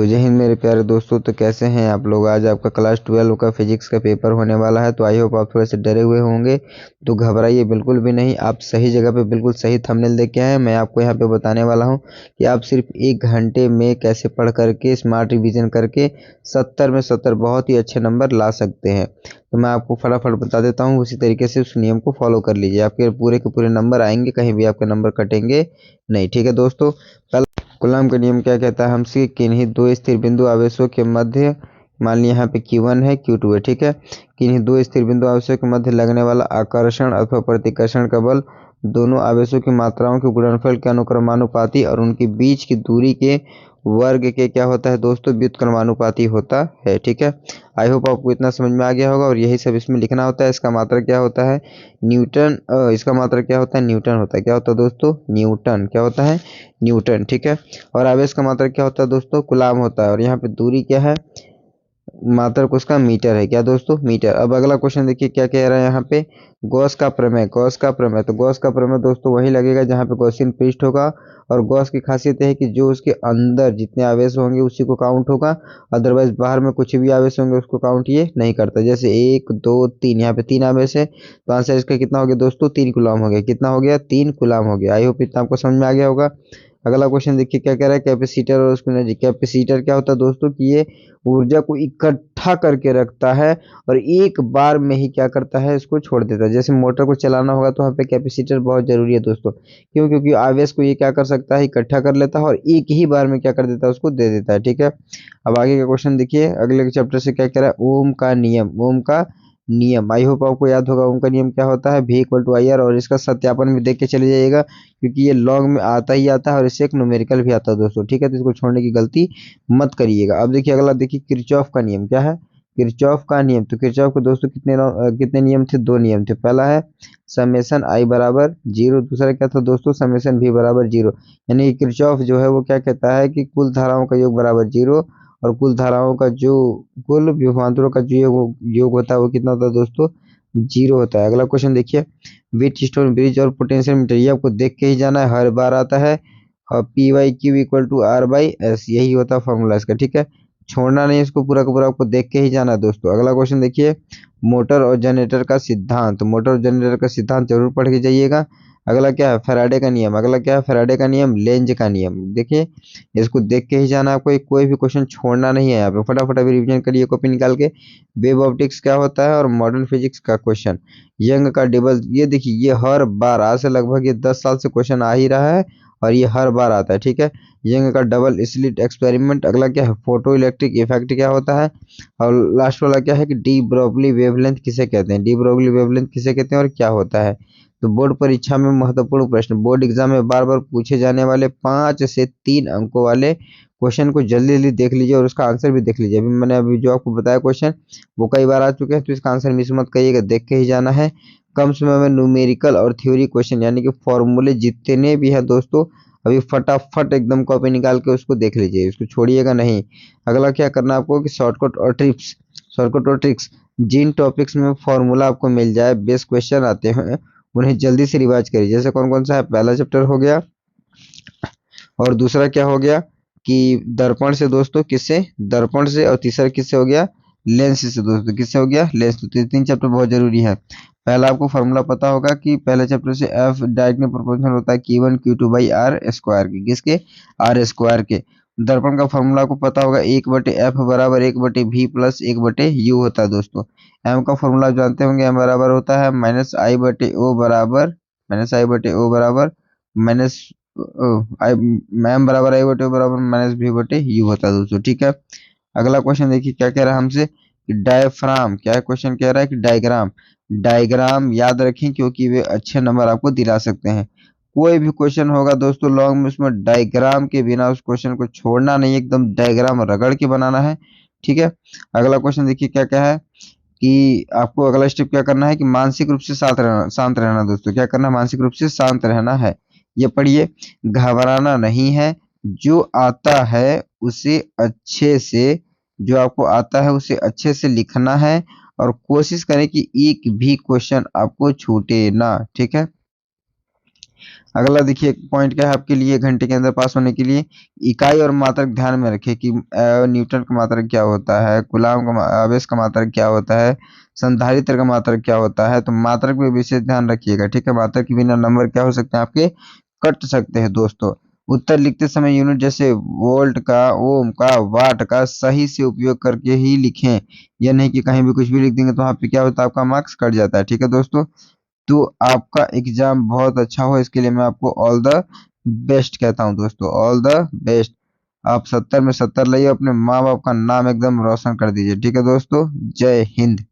तो जय हिंद मेरे प्यारे दोस्तों। तो कैसे हैं आप लोग। आज आपका क्लास 12 का फिजिक्स का पेपर होने वाला है। तो आई होप आप थोड़े से डरे हुए होंगे, तो घबराइए बिल्कुल भी नहीं। आप सही जगह पे बिल्कुल सही थंबनेल देख के आए हैं। मैं आपको यहाँ पे बताने वाला हूँ कि आप सिर्फ 1 घंटे में कैसे पढ़ करके स्मार्ट रिवीजन करके 70 में 70 बहुत ही अच्छे नंबर ला सकते हैं। तो मैं आपको फटाफट बता देता हूँ, उसी तरीके से उस नियम को फॉलो कर लीजिए, आपके पूरे के पूरे नंबर आएंगे, कहीं भी आपके नंबर कटेंगे नहीं। ठीक है दोस्तों। कूलॉम का नियम क्या कहता है हमसे, किन्हीं दो स्थिर बिंदु आवेशों के मध्य, मान लिया यहाँ पे Q1 है Q2 है, ठीक है। किन्हीं दो स्थिर बिंदु आवेशों के मध्य लगने वाला आकर्षण अथवा प्रतिकर्षण का बल दोनों आवेशों की मात्राओं के गुणनफल के अनुक्रमानुपाती और उनके बीच की दूरी के वर्ग के क्या होता है दोस्तों, व्युत्क्रमानुपाती होता है। ठीक है। आई होप आपको इतना समझ में आ गया होगा। और यही सब इसमें लिखना होता है। इसका मात्रा क्या होता है, न्यूटन। इसका मात्रा क्या होता है, न्यूटन होता है। क्या होता है दोस्तों, न्यूटन। क्या होता है, न्यूटन। ठीक है। और आवेश का मात्रा क्या होता है दोस्तों, कूलाम होता है। और यहाँ पे दूरी क्या है, मात्रक उसका मीटर है। क्या दोस्तों, मीटर। अब अगला क्वेश्चन देखिए क्या कह रहा है यहाँ पे, गॉस का प्रमेय। गॉस का प्रमेय, तो गॉस का प्रमेय दोस्तों वही लगेगा जहाँ पे गॉसियन पृष्ठ होगा। और गॉस की खासियत है कि जो उसके अंदर जितने आवेश होंगे उसी को काउंट होगा, अदरवाइज बाहर में कुछ भी आवेश होंगे उसको काउंट ये नहीं करता। जैसे 1 2 3, यहाँ पे 3 आवेश है, तो आंसर इसका कितना हो गया दोस्तों, 3 कूलाम हो गया। कितना हो गया, 3 कूलाम हो गया। आई होप इतना आपको समझ में आ गया होगा। अगला क्वेश्चन देखिए क्या कह रहा है, कैपेसिटर और उसकी एनर्जी। कैपेसिटर क्या होता है दोस्तों कि ये ऊर्जा को इकट्ठा करके रखता है और एक बार में ही क्या करता है, इसको छोड़ देता है। जैसे मोटर को चलाना होगा तो वहाँ पे कैपेसिटर बहुत जरूरी है दोस्तों। क्यों, क्योंकि आवेश को ये क्या कर सकता है, इकट्ठा कर लेता है और एक ही बार में क्या कर देता है, उसको दे देता है। ठीक है। अब आगे का क्वेश्चन देखिए, अगले चैप्टर से क्या कह रहा है, ओम का नियम। ओम का नियम, आई होप आपको याद होगा। ओम का नियम क्या होता है, V=IR। और इसका सत्यापन भी देख के चले जाइएगा, क्योंकि ये लॉन्ग में आता ही आता है और इससे एक न्यूमेरिकल भी आता है दोस्तों। ठीक है। तो इसको छोड़ने की गलती मत करिएगा। अब देखिए अगला, देखिए किरचॉफ का नियम क्या है, किरचॉफ का नियम। तो किरचॉफ के दोस्तों कितने नियम थे, 2 नियम थे। पहला है समेशन I बराबर 0, दूसरा क्या था दोस्तों, समेशन V बराबर 0। यानी कि किरचॉफ जो है वो क्या कहता है कि कुल धाराओं का योग बराबर 0, और कुल धाराओं का जो कुल विभवांतरों का जो योग होता है वो कितना होता है दोस्तों, 0 होता है। अगला क्वेश्चन देखिए, व्हीटस्टोन ब्रिज और पोटेंशियल मीटर, ये आपको देख के ही जाना है, हर बार आता है। और P/Q=R/S, यही होता है फॉर्मूला इसका। ठीक है। छोड़ना नहीं, इसको पूरा का पूरा आपको देख के ही जाना है दोस्तों। अगला क्वेश्चन देखिए, मोटर और जनरेटर का सिद्धांत। मोटर और जनरेटर का सिद्धांत जरूर पढ़ के जाइएगा। अगला क्या है, फैराडे का नियम। अगला क्या है, फैराडे का नियम, लेंज का नियम। देखिए इसको देख के ही जाना है आपको, कोई भी क्वेश्चन छोड़ना नहीं है यहाँ पे। फटाफट अभी रिवीजन करिए कॉपी निकाल के। वेव ऑप्टिक्स क्या होता है, और मॉडर्न फिजिक्स का क्वेश्चन। यंग का डबल, ये देखिए ये हर बार, आज से लगभग ये 10 साल से क्वेश्चन आ ही रहा है और ये हर बार आता है। ठीक है। यंग का डबल स्लिट एक्सपेरिमेंट। अगला क्या है, फोटो इलेक्ट्रिक इफेक्ट क्या होता है। और लास्ट वाला क्या है कि डी ब्रोगली वेवलेंथ किसे कहते हैं, डी ब्रोगली वेवलेंथ किसे कहते हैं और क्या होता है। तो बोर्ड परीक्षा में महत्वपूर्ण प्रश्न, बोर्ड एग्जाम में बार बार पूछे जाने वाले 5 से 3 अंकों वाले क्वेश्चन को जल्दी जल्दी देख लीजिए और उसका आंसर भी देख लीजिए। अभी मैंने अभी जो आपको बताया क्वेश्चन वो कई बार आ चुके हैं, तो इसका आंसर मिस मत करिएगा, देख के ही जाना है। कम समय में न्यूमेरिकल और थ्योरी क्वेश्चन, यानी कि फॉर्मूले जितने भी है दोस्तों, अभी फटाफट एकदम कॉपी निकाल के उसको देख लीजिए, इसको छोड़िएगा नहीं। अगला क्या करना है आपको कि शॉर्टकट और ट्रिक्स। शॉर्टकट और ट्रिक्स, जिन टॉपिक्स में फॉर्मूला आपको मिल जाए, बेस्ट क्वेश्चन आते हैं, उन्हें जल्दी से रिवाइज करिए। जैसे कौन कौन सा है, पहला चैप्टर हो गया, और दूसरा क्या हो गया कि दर्पण से दोस्तों, किससे, दर्पण से। और तीसरा किससे हो गया, लेंस से दोस्तों, किससे हो गया, लेंस। तो 3 चैप्टर बहुत जरूरी है। पहला आपको फॉर्मूला पता होगा कि पहले चैप्टर से F डायरेक्टली प्रोपोर्शनल होता है Q1Q2/R स्क्वायर के, किसके, R स्क्वायर के। दर्पण का फॉर्मूला आपको पता होगा, 1/F बराबर 1/V प्लस 1/U होता है दोस्तों। M का फॉर्मूला जानते होंगे, M बराबर होता है -I/O बराबर, माइनस मैम बराबर I/O बराबर -V/U होता है दोस्तों। ठीक है। अगला क्वेश्चन देखिए क्या कह रहा है हमसे, डायफ्राम। क्या क्वेश्चन कह रहा है कि डायग्राम। डायग्राम याद रखें, क्योंकि वे अच्छे नंबर आपको दिला सकते हैं। कोई भी क्वेश्चन होगा दोस्तों लॉन्ग में, उसमें डायग्राम के बिना उस क्वेश्चन को छोड़ना नहीं, एकदम डायग्राम रगड़ के बनाना है। ठीक है। अगला क्वेश्चन देखिए क्या क्या है कि आपको अगला स्टेप क्या करना है कि मानसिक रूप से शांत रहना दोस्तों। क्या करना है, मानसिक रूप से शांत रहना है। ये पढ़िए, घबराना नहीं है, जो आता है उसे अच्छे से, जो आपको आता है उसे अच्छे से लिखना है, और कोशिश करें कि एक भी क्वेश्चन आपको छूटे ना। ठीक है। अगला देखिए पॉइंट क्या है आपके लिए घंटे के अंदर पास होने के लिए, इकाई और मात्रक ध्यान में रखें कि न्यूटन का मात्रक क्या होता है, कूलाम का आवेश का मात्रक क्या होता है, संधारित्र का मात्रक क्या होता है। तो मात्रक पे विशेष ध्यान रखिएगा, ठीक है। मात्रक के बिना नंबर क्या हो सकते हैं आपके, कट सकते हैं दोस्तों। उत्तर लिखते समय यूनिट जैसे वोल्ट का, ओम का, वाट का सही से उपयोग करके ही लिखें। यह नहीं कि कहीं भी कुछ भी लिख देंगे तो वहाँ पे क्या होता है, आपका मार्क्स कट जाता है, ठीक है दोस्तों। तो आपका एग्जाम बहुत अच्छा हो, इसके लिए मैं आपको ऑल द बेस्ट कहता हूँ दोस्तों, ऑल द बेस्ट। आप 70 में 70 लाइए, अपने माँ बाप का नाम एकदम रोशन कर दीजिए, ठीक है दोस्तों। जय हिंद।